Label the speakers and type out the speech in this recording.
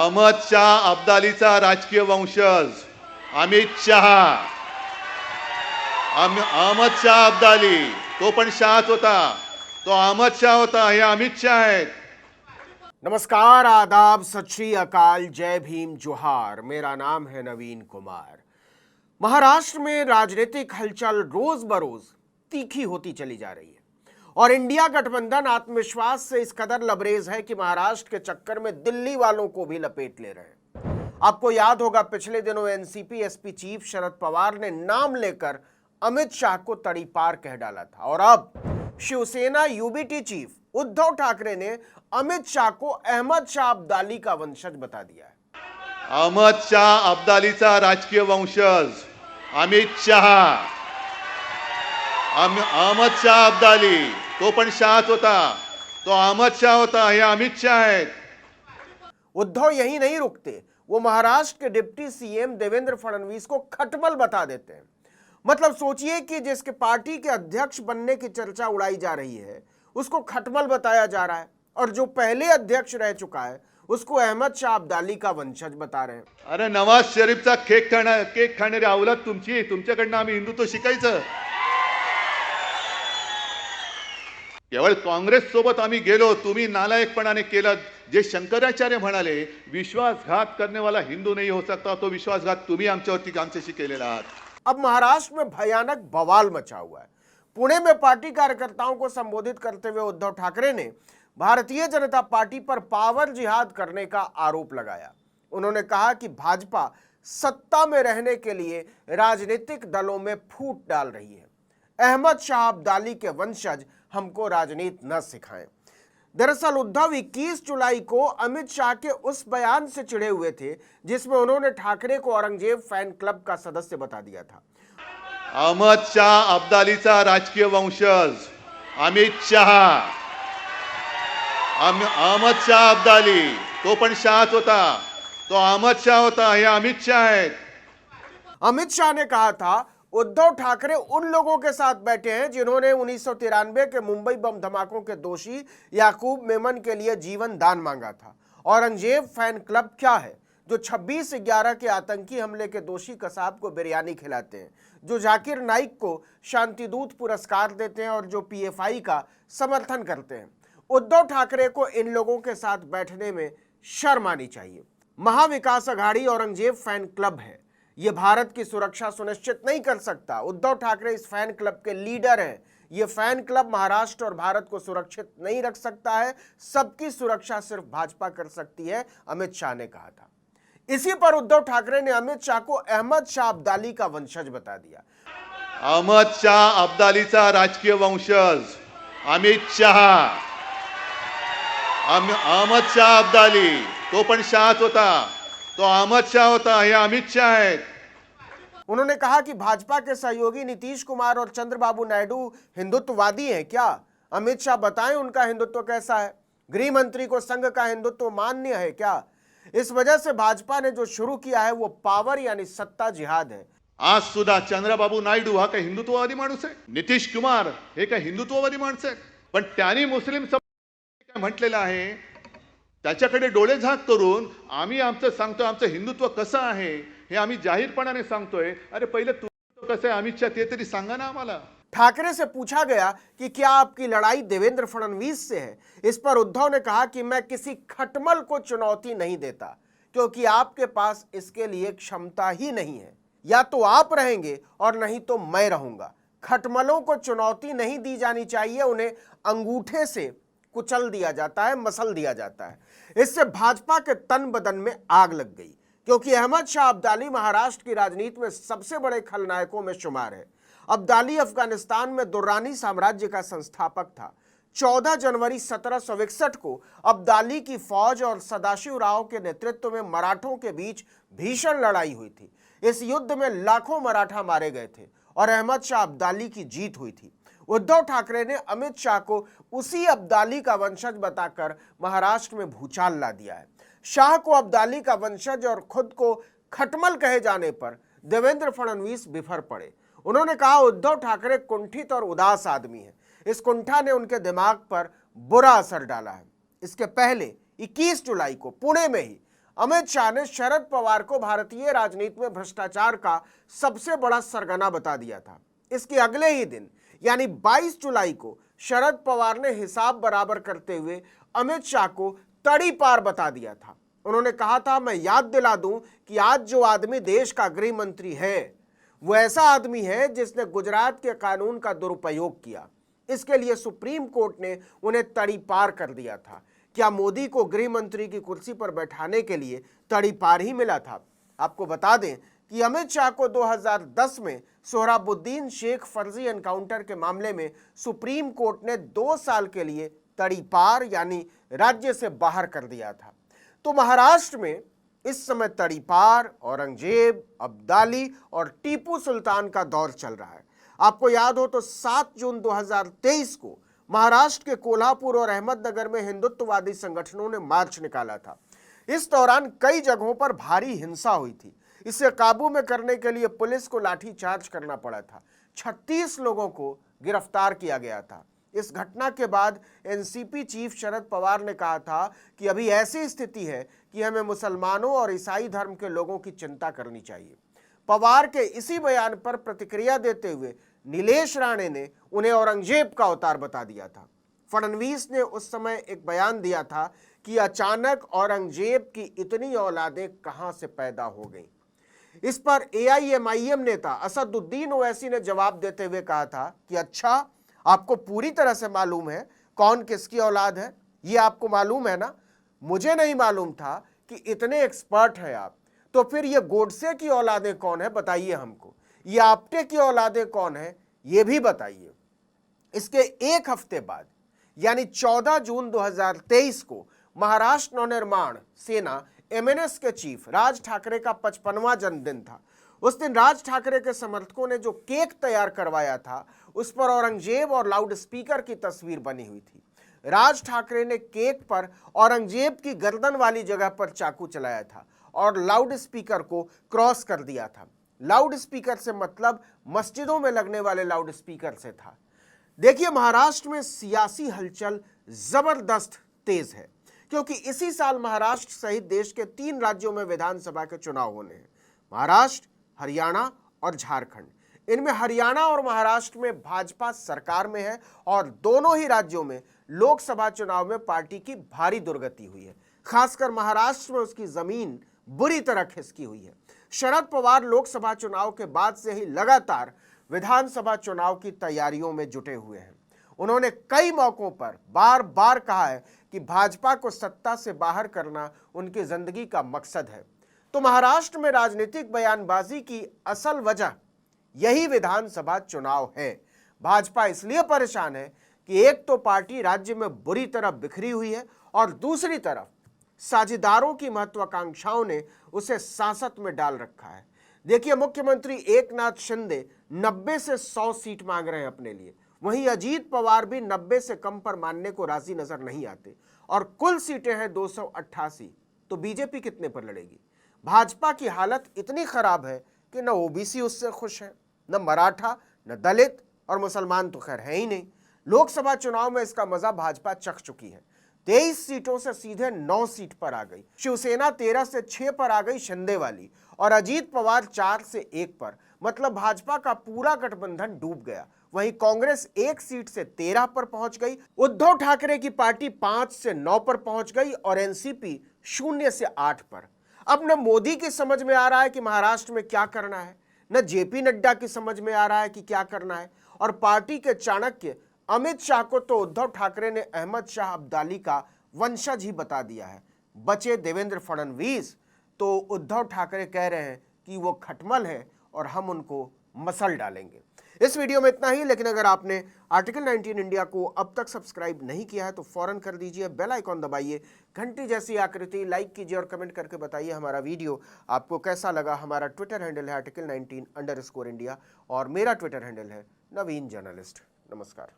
Speaker 1: अहमद शाह अब्दालीचा राजकीय वंशज अमित शहा. अहमद शाह अब्दाली तो पण शाहच होता, तो अहमद शाह होता, हे अमित शाह आहेत.
Speaker 2: नमस्कार, आदाब, सत श्री अकाल, जय भीम, जोहार। मेरा नाम है नवीन कुमार। महाराष्ट्र में राजनीतिक हलचल रोज बरोज तीखी होती चली जा रही है और इंडिया गठबंधन आत्मविश्वास से इस कदर लबरेज है कि महाराष्ट्र के चक्कर में दिल्ली वालों को भी लपेट ले रहे हैं। आपको याद होगा, पिछले दिनों NCP SP chief Sharad Pawar ने नाम लेकर अमित शाह को तड़ी पार कह डाला था और अब शिवसेना यूबीटी चीफ उद्धव ठाकरे ने अमित शाह को अहमद शाह अब्दाली का वंशज बता दिया है।
Speaker 1: अहमद शाह अब्दालीचा राजकीय वंशज अमित शहा. अहमद शाह अब्दाली तो पण शाहच होता, तो अहमद शाह होता, हे अमित शाह आहेत.
Speaker 2: उद्धव यही नहीं रुकते, वो महाराष्ट्र के डिप्टी सीएम देवेंद्र फडणवीस को खटमल बता देते हैं। मतलब सोचिए कि जिसके पार्टी के अध्यक्ष बनने की चर्चा उड़ाई जा रही है उसको खटमल बताया जा रहा है और जो पहले अध्यक्ष रह चुका है उसको अहमद शाह अब्दाली का वंशज बता रहे हैं।
Speaker 1: अरे नवाज शरीफचा केक खाणारी अवलाद तुमची, तुमच्याकडनं आम्ही हिंदुत्व शिकायचं. केवळ काँग्रेस सोबत आम्ही गेलो, तुम्ही नालायकपणाने केलं. जे शंकराचार्य म्हणाले विश्वासघात करने वाला हिंदू नहीं हो सकता, तो विश्वासघात तुम्ही आमच्याशी केलेला आहात.
Speaker 2: अब महाराष्ट्र में भयानक बवाल मचा हुआ है। पुणे में पार्टी कार्यकर्ताओं को संबोधित करते हुए उद्धव ठाकरे ने भारतीय जनता पार्टी पर पावर जिहाद करने का आरोप लगाया। उन्होंने कहा कि भाजपा सत्ता में रहने के लिए राजनीतिक दलों में फूट डाल रही है। अहमद शाह अब्दाली के वंशज हमको राजनीति न सिखाएं। दरअसल उद्धव 21 जुलाई को अमित शाह के उस बयान से चिढ़े हुए थे जिसमें उन्होंने ठाकरे को औरंगजेब फैन क्लब का सदस्य बता दिया था।
Speaker 1: अहमद शाह अब्दालीचा राजकीय वंशज अमित शहा. अहमद शाह अब्दाली तो पण शाहच होता, तो अहमद शाह होता, हे अमित शाह आहेत.
Speaker 2: अमित शाह ने कहा था उद्धव ठाकरे उन लोगों के साथ बैठे हैं जिन्होंने 1993 के मुंबई बम धमाकों के दोषी याकूब मेमन के लिए जीवन दान मांगा था। औरंगजेब फैन क्लब क्या है? जो 26/11 के आतंकी हमले के दोषी कसाब को बिरयानी खिलाते हैं, जो जाकिर नाइक को शांतिदूत पुरस्कार देते हैं और जो पीएफआई का समर्थन करते हैं। उद्धव ठाकरे को इन लोगों के साथ बैठने में शर्म आनी चाहिए। महाविकास अघाड़ी औरंगजेब फैन क्लब है, ये भारत की सुरक्षा सुनिश्चित नहीं कर सकता। उद्धव ठाकरे इस फैन क्लब के लीडर हैं। ये फैन क्लब महाराष्ट्र और भारत को सुरक्षित नहीं रख सकता है। सबकी सुरक्षा सिर्फ भाजपा कर सकती है, अमित शाह ने कहा था। इसी पर उद्धव ठाकरे ने अमित शाह को अहमद शाह अब्दाली का वंशज बता दिया।
Speaker 1: अहमद शाह अब्दालीचा राजकीय वंशज अमित शहा. अहमद शाह अब्दाली तो पण शाहच होता, तो अहमद शाह होता, हे अमित शाह आहेत.
Speaker 2: उन्होंने कहा कि भाजपा के सहयोगी नीतीश कुमार और चंद्रबाबू नायडू हिंदुत्ववादी हैं क्या? अमित शाह बताएं उनका हिंदुत्व कैसा है? गृह मंत्री को संघ का हिंदुत्व मान्य है क्या? इस वजह से भाजपा ने जो शुरू किया है वो पावर यानी सत्ता जिहाद है।
Speaker 1: आज सुद्धा चंद्रबाबू नायडू हा काही हिंदुत्ववादी माणूस आहे, नितीश कुमार हे काही हिंदुत्ववादी माणसं आहेत, पण त्यांनी मुस्लिम समाज म्हटलेलं आहे त्याच्याकडे डोळे झाक करून आम्ही आमचं सांगतोय, आमचं हिंदुत्व कसं आहे हे आम्ही जाहीरपणाने सांगतोय. अरे पहिले तुमचं कसं आहे अमित शाह ते तरी सांगा ना आम्हाला.
Speaker 2: ठाकरे से पूछा गया कि क्या आपकी लड़ाई देवेंद्र फडणवीस से है? इस पर उद्धव ने कहा कि मैं किसी खटमल को चुनौती नहीं देता क्योंकि आपके पास इसके लिए क्षमता ही नहीं है। या तो आप रहेंगे और नहीं तो मैं रहूंगा। खटमलों को चुनौती नहीं दी जानी चाहिए, उन्हें अंगूठे से कुचल दिया जाता है, मसल दिया जाता है। इससे भाजपा के तन बदन में आग लग गई क्योंकि अहमद शाह अब्दाली महाराष्ट्र की राजनीति में सबसे बड़े खलनायकों में शुमार है। अब्दाली अफगानिस्तान में दुर्रानी साम्राज्य का संस्थापक था। 14 जनवरी 1761 को अब्दाली की फौज और सदाशिव राव के नेतृत्व में मराठों के बीच भीषण लड़ाई हुई थी। इस युद्ध में लाखों मराठा मारे गए थे और अहमद शाह अब्दाली की जीत हुई थी। उद्धव ठाकरे ने अमित शाह को उसी अब्दाली का वंशज बताकर महाराष्ट्र में भूचाल ला दिया है। शाह को अब्दाली का वंशज और खुद को खटमल कहे जाने पर देवेंद्र फडणवीस बिफर पड़े। उन्होंने कहा उद्धव ठाकरे कुंठित और उदास आदमी है। इस कुंठा ने उनके दिमाग पर बुरा असर डाला है। इसके पहले 21 जुलाई को पुणे में ही अमित शाह ने शरद पवार को भारतीय राजनीति में भ्रष्टाचार का सबसे बड़ा सरगना बता दिया था। इसके अगले ही दिन यानी 22 जुलाई को शरद पवार ने हिसाब बराबर करते हुए अमित शाह को तड़ी पार बता दिया था। उन्होंने कहा था, मैं याद दिला दूं कि आज जो आदमी देश का गृह मंत्री है वो ऐसा आदमी है जिसने गुजरात के कानून का दुरुपयोग किया। इसके लिए सुप्रीम कोर्ट ने उन्हें तड़ी पार कर दिया था। क्या मोदी को गृह मंत्री की कुर्सी पर बैठाने के लिए तड़ी पार ही मिला था? आपको बता दें कि अमित शाह को 2010 में सोहराबुद्दीन शेख फर्जी एनकाउंटर के मामले में सुप्रीम कोर्ट ने 2 साल के लिए तड़ी पार यानी राज्य से बाहर कर दिया था। तो महाराष्ट्र में इस समय तड़ी पार, औरंगजेब, अब्दाली और टीपू सुल्तान का दौर चल रहा है। आपको याद हो तो 7 जून 2023 को महाराष्ट्र के कोल्हापुर और अहमदनगर में हिंदुत्ववादी संगठनों ने मार्च निकाला था। इस दौरान कई जगहों पर भारी हिंसा हुई थी। इसे काबू में करने के लिए पुलिस को लाठीचार्ज करना पड़ा था। 36 लोगों को गिरफ्तार किया गया था। इस घटना के बाद एनसीपी चीफ शरद पवार ने कहा था कि अभी ऐसी स्थिति है कि हमें मुसलमानों और ईसाई धर्म के लोगों की चिंता करनी चाहिए। पवार के इसी बयान पर प्रतिक्रिया देते हुए नीलेश राणे ने उन्हें औरंगजेब का अवतार बता दिया था। फडणवीस ने उस समय एक बयान दिया था कि अचानक औरंगजेब की इतनी औलादें कहां से पैदा हो गईं। इस पर एआईएमआईएम नेता असदुद्दीन ओवैसी ने जवाब देते हुए कहा था कि अच्छा, आपको पूरी तरह से मालूम है कौन किसकी औलाद है? ये आपको मालूम है ना? मुझे नहीं मालूम था कि इतने एक्सपर्ट हैं आप। तो फिर ये गोडसे की औलादें कौन है बताइए हमको। ये आप्टे की औलादें कौन है ये भी बताइए। इसके एक हफ्ते बाद यानी 14 जून 2023 को महाराष्ट्र नवनिर्माण सेना एमएनएस के चीफ राज ठाकरे का 55वां जन्मदिन था। उस दिन राज ठाकरे के समर्थकों ने जो केक तैयार करवाया था उस पर औरंगजेब और लाउड स्पीकर की तस्वीर बनी हुई थी। राज ठाकरे ने केक पर औरंगजेब की गर्दन वाली जगह पर चाकू चलाया था और लाउड स्पीकर को क्रॉस कर दिया था। लाउड स्पीकर से मतलब मस्जिदों में लगने वाले लाउड स्पीकर से था। देखिए, महाराष्ट्र में सियासी हलचल जबरदस्त तेज है क्योंकि इसी साल महाराष्ट्र सहित देश के 3 राज्यों में विधानसभा के चुनाव होने हैं, महाराष्ट्र, हरियाणा और झारखंड। इनमें हरियाणा और महाराष्ट्र में भाजपा सरकार में है और दोनों ही राज्यों में लोकसभा चुनाव में पार्टी की भारी दुर्गति हुई है। खासकर महाराष्ट्र में उसकी जमीन बुरी तरह खिसकी हुई है। शरद पवार लोकसभा चुनाव के बाद से ही लगातार विधानसभा चुनाव की तैयारियों में जुटे हुए हैं। उन्होंने कई मौकों पर बार बार कहा है कि भाजपा को सत्ता से बाहर करना उनकी जिंदगी का मकसद है। तो महाराष्ट्र में राजनीतिक बयानबाजी की असल वजह यही विधानसभा चुनाव है। भाजपा इसलिए परेशान है कि एक तो पार्टी राज्य में बुरी तरह बिखरी हुई है और दूसरी तरफ साझेदारों की महत्वाकांक्षाओं ने उसे सांसद में डाल रखा है। देखिए, मुख्यमंत्री एकनाथ शिंदे 90 से 100 सीट मांग रहे हैं अपने लिए। वहीं अजीत पवार भी 90 से कम पर मानने को राजी नजर नहीं आते और कुल सीटें हैं 288। तो बीजेपी कितने पर लड़ेगी? भाजपा की हालत इतनी खराब है कि न ओबीसी उससे खुश है, न मराठा, न दलित और मुसलमान तो खैर है ही नहीं। लोकसभा चुनाव में इसका मजा भाजपा चख चुकी है। 23 सीटों से सीधे 9 सीट पर आ गई। शिवसेना 13 से 6 पर आ गई शिंदे वाली और अजीत पवार 4 से 1 पर। मतलब भाजपा का पूरा गठबंधन डूब गया। वहीं कांग्रेस 1 सीट से 13 पर पहुंच गई। उद्धव ठाकरे की पार्टी 5 से 9 पर पहुंच गई और एनसीपी 0 से 8 पर। अब न मोदी की समझ में आ रहा है कि महाराष्ट्र में क्या करना है, न जेपी नड्डा की समझ में आ रहा है कि क्या करना है, और पार्टी के चाणक्य अमित शाह को तो उद्धव ठाकरे ने अहमद शाह अब्दाली का वंशज ही बता दिया है। बचे देवेंद्र फडणवीस, तो उद्धव ठाकरे कह रहे हैं कि वो खटमल है और हम उनको मसल डालेंगे। इस वीडियो में इतना ही, लेकिन अगर आपने आर्टिकल 19 इंडिया को अब तक सब्सक्राइब नहीं किया है तो फौरन कर दीजिए, बेल आइकॉन दबाइए, घंटी जैसी आकृति लाइक कीजिए और कमेंट करके बताइए हमारा वीडियो आपको कैसा लगा। हमारा ट्विटर हैंडल है article19_India और मेरा ट्विटर हैंडल है नवीन जर्नलिस्ट। नमस्कार।